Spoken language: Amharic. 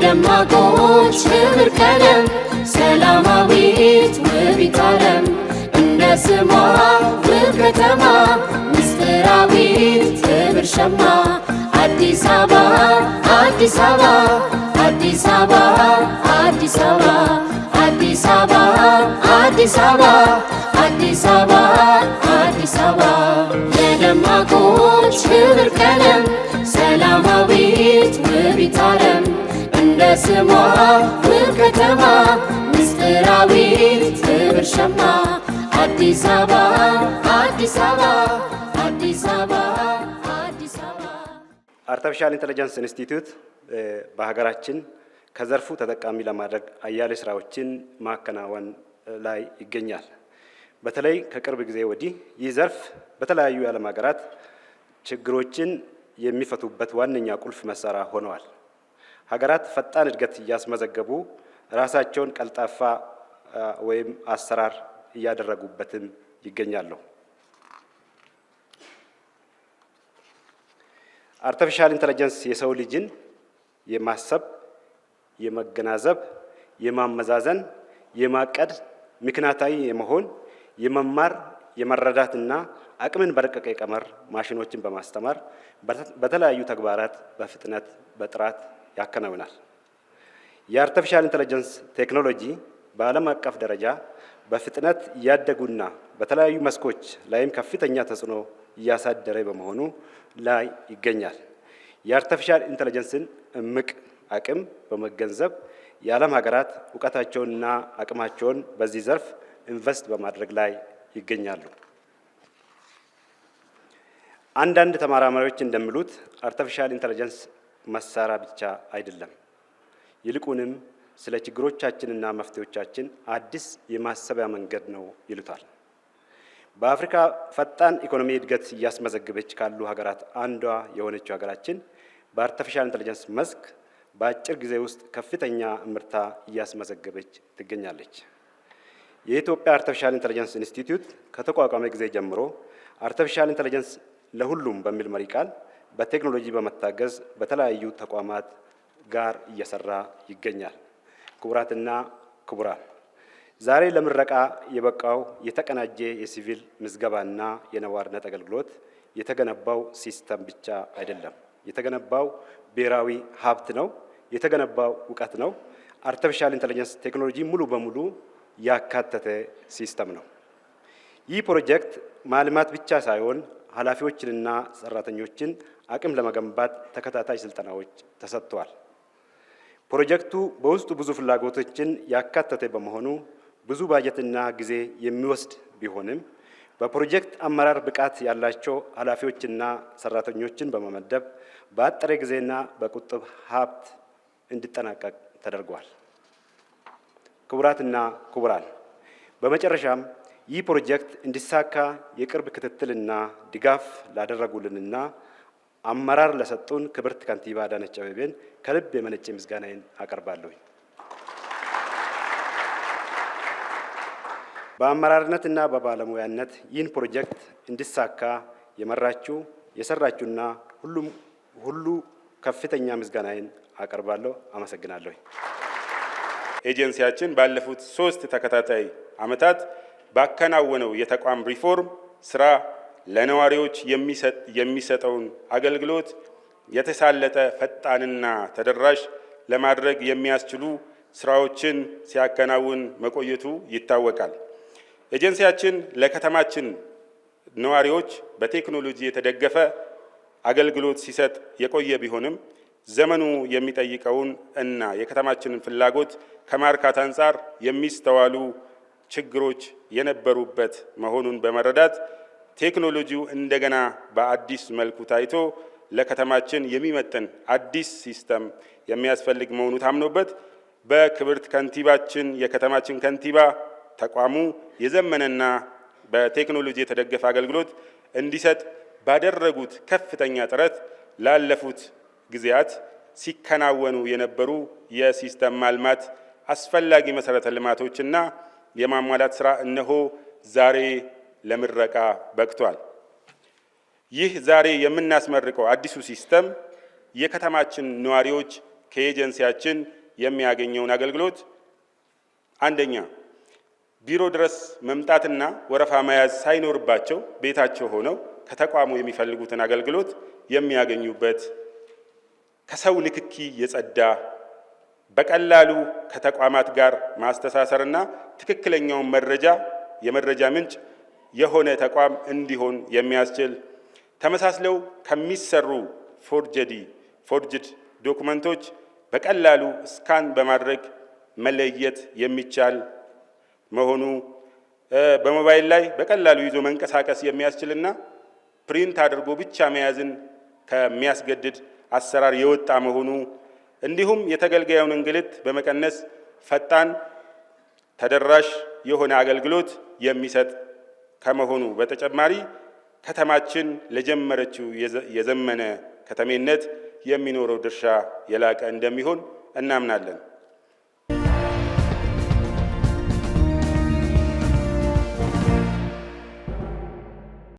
የደማቆች ክብር ቀለም ሰላማዊት ውቢት ዓለም እንደ ስሟ ውብ ከተማ ምስጢራዊት ክብር ሸማ አዲስ አበባ አዲስ አበባ አዲስ አበባ አዲስ አበባ አዲስ አበባ አዲስ አበባ አዲስ አበባ አዲስ አበባ የደማቆች ክብር ቀለም ሰላማዊት ውቢት ዓለም እንደ ስሟ ውብ ከተማ ምስጢራዊት ክብር ሸማ አዲስ አበባ አዲስ አበባ አዲስ አበባ አዲስ አበባ። አርቲፊሻል ኢንተለጀንስ ኢንስቲትዩት በሀገራችን ከዘርፉ ተጠቃሚ ለማድረግ አያሌ ስራዎችን ማከናወን ላይ ይገኛል። በተለይ ከቅርብ ጊዜ ወዲህ ይህ ዘርፍ በተለያዩ የዓለም ሀገራት ችግሮችን የሚፈቱበት ዋነኛ ቁልፍ መሳሪያ ሆነዋል። ሀገራት ፈጣን እድገት እያስመዘገቡ ራሳቸውን ቀልጣፋ ወይም አሰራር እያደረጉበትም ይገኛሉ። አርቲፊሻል ኢንተለጀንስ የሰው ልጅን የማሰብ፣ የመገናዘብ፣ የማመዛዘን፣ የማቀድ፣ ምክንያታዊ የመሆን፣ የመማር፣ የመረዳትና አቅምን በረቀቀ የቀመር ማሽኖችን በማስተማር በተለያዩ ተግባራት በፍጥነት በጥራት ያከናውናል። የአርቲፊሻል ኢንተለጀንስ ቴክኖሎጂ በዓለም አቀፍ ደረጃ በፍጥነት እያደጉና በተለያዩ መስኮች ላይም ከፍተኛ ተጽዕኖ እያሳደረ በመሆኑ ላይ ይገኛል። የአርቲፊሻል ኢንተለጀንስን እምቅ አቅም በመገንዘብ የዓለም ሀገራት እውቀታቸውንና አቅማቸውን በዚህ ዘርፍ ኢንቨስት በማድረግ ላይ ይገኛሉ። አንዳንድ ተመራማሪዎች እንደሚሉት አርቲፊሻል ኢንተለጀንስ መሳሪያ ብቻ አይደለም፣ ይልቁንም ስለ ችግሮቻችንና መፍትሄዎቻችን አዲስ የማሰቢያ መንገድ ነው ይሉታል። በአፍሪካ ፈጣን ኢኮኖሚ እድገት እያስመዘገበች ካሉ ሀገራት አንዷ የሆነችው ሀገራችን በአርቲፊሻል ኢንተለጀንስ መስክ በአጭር ጊዜ ውስጥ ከፍተኛ ምርታ እያስመዘገበች ትገኛለች። የኢትዮጵያ አርቲፊሻል ኢንተለጀንስ ኢንስቲትዩት ከተቋቋመ ጊዜ ጀምሮ አርቲፊሻል ኢንተለጀንስ ለሁሉም በሚል መሪ ቃል በቴክኖሎጂ በመታገዝ በተለያዩ ተቋማት ጋር እየሰራ ይገኛል። ክቡራትና ክቡራን፣ ዛሬ ለምረቃ የበቃው የተቀናጀ የሲቪል ምዝገባና የነዋሪነት አገልግሎት የተገነባው ሲስተም ብቻ አይደለም። የተገነባው ብሔራዊ ሀብት ነው። የተገነባው እውቀት ነው። አርቲፊሻል ኢንተለጀንስ ቴክኖሎጂ ሙሉ በሙሉ ያካተተ ሲስተም ነው። ይህ ፕሮጀክት ማልማት ብቻ ሳይሆን ኃላፊዎችንና ሰራተኞችን አቅም ለመገንባት ተከታታይ ስልጠናዎች ተሰጥተዋል። ፕሮጀክቱ በውስጡ ብዙ ፍላጎቶችን ያካተተ በመሆኑ ብዙ ባጀትና ጊዜ የሚወስድ ቢሆንም በፕሮጀክት አመራር ብቃት ያላቸው ኃላፊዎችና ሰራተኞችን በመመደብ በአጠረ ጊዜና በቁጥብ ሀብት እንዲጠናቀቅ ተደርጓል። ክቡራትና ክቡራን፣ በመጨረሻም ይህ ፕሮጀክት እንዲሳካ የቅርብ ክትትልና ድጋፍ ላደረጉልንና አመራር ለሰጡን ክብርት ከንቲባ አዳነች አቤቤን ከልብ የመነጨ ምስጋናዬን አቀርባለሁ። በአመራርነትና በባለሙያነት ይህን ፕሮጀክት እንዲሳካ የመራችሁ የሰራችሁና ሁሉ ከፍተኛ ምስጋናዬን አቀርባለሁ። አመሰግናለሁ። ኤጀንሲያችን ባለፉት 3 ተከታታይ ዓመታት ባከናወነው የተቋም ሪፎርም ስራ ለነዋሪዎች የሚሰጠውን አገልግሎት የተሳለጠ ፈጣንና ተደራሽ ለማድረግ የሚያስችሉ ስራዎችን ሲያከናውን መቆየቱ ይታወቃል። ኤጀንሲያችን ለከተማችን ነዋሪዎች በቴክኖሎጂ የተደገፈ አገልግሎት ሲሰጥ የቆየ ቢሆንም ዘመኑ የሚጠይቀውን እና የከተማችንን ፍላጎት ከማርካት አንጻር የሚስተዋሉ ችግሮች የነበሩበት መሆኑን በመረዳት ቴክኖሎጂው እንደገና በአዲስ መልኩ ታይቶ ለከተማችን የሚመጥን አዲስ ሲስተም የሚያስፈልግ መሆኑ ታምኖበት በክብርት ከንቲባችን የከተማችን ከንቲባ ተቋሙ የዘመነና በቴክኖሎጂ የተደገፈ አገልግሎት እንዲሰጥ ባደረጉት ከፍተኛ ጥረት ላለፉት ጊዜያት ሲከናወኑ የነበሩ የሲስተም ማልማት አስፈላጊ መሰረተ ልማቶችና የማሟላት ስራ እነሆ ዛሬ ለምረቃ በቅቷል። ይህ ዛሬ የምናስመርቀው አዲሱ ሲስተም የከተማችን ነዋሪዎች ከኤጀንሲያችን የሚያገኘውን አገልግሎት አንደኛ ቢሮ ድረስ መምጣትና ወረፋ መያዝ ሳይኖርባቸው ቤታቸው ሆነው ከተቋሙ የሚፈልጉትን አገልግሎት የሚያገኙበት፣ ከሰው ንክኪ የጸዳ በቀላሉ ከተቋማት ጋር ማስተሳሰርና ትክክለኛውን የመረጃ ምንጭ የሆነ ተቋም እንዲሆን የሚያስችል፣ ተመሳስለው ከሚሰሩ ፎርጅድ ዶኩመንቶች በቀላሉ ስካን በማድረግ መለየት የሚቻል መሆኑ፣ በሞባይል ላይ በቀላሉ ይዞ መንቀሳቀስ የሚያስችልና ፕሪንት አድርጎ ብቻ መያዝን ከሚያስገድድ አሰራር የወጣ መሆኑ፣ እንዲሁም የተገልጋዩን እንግልት በመቀነስ ፈጣን ተደራሽ የሆነ አገልግሎት የሚሰጥ ከመሆኑ በተጨማሪ ከተማችን ለጀመረችው የዘመነ ከተሜነት የሚኖረው ድርሻ የላቀ እንደሚሆን እናምናለን።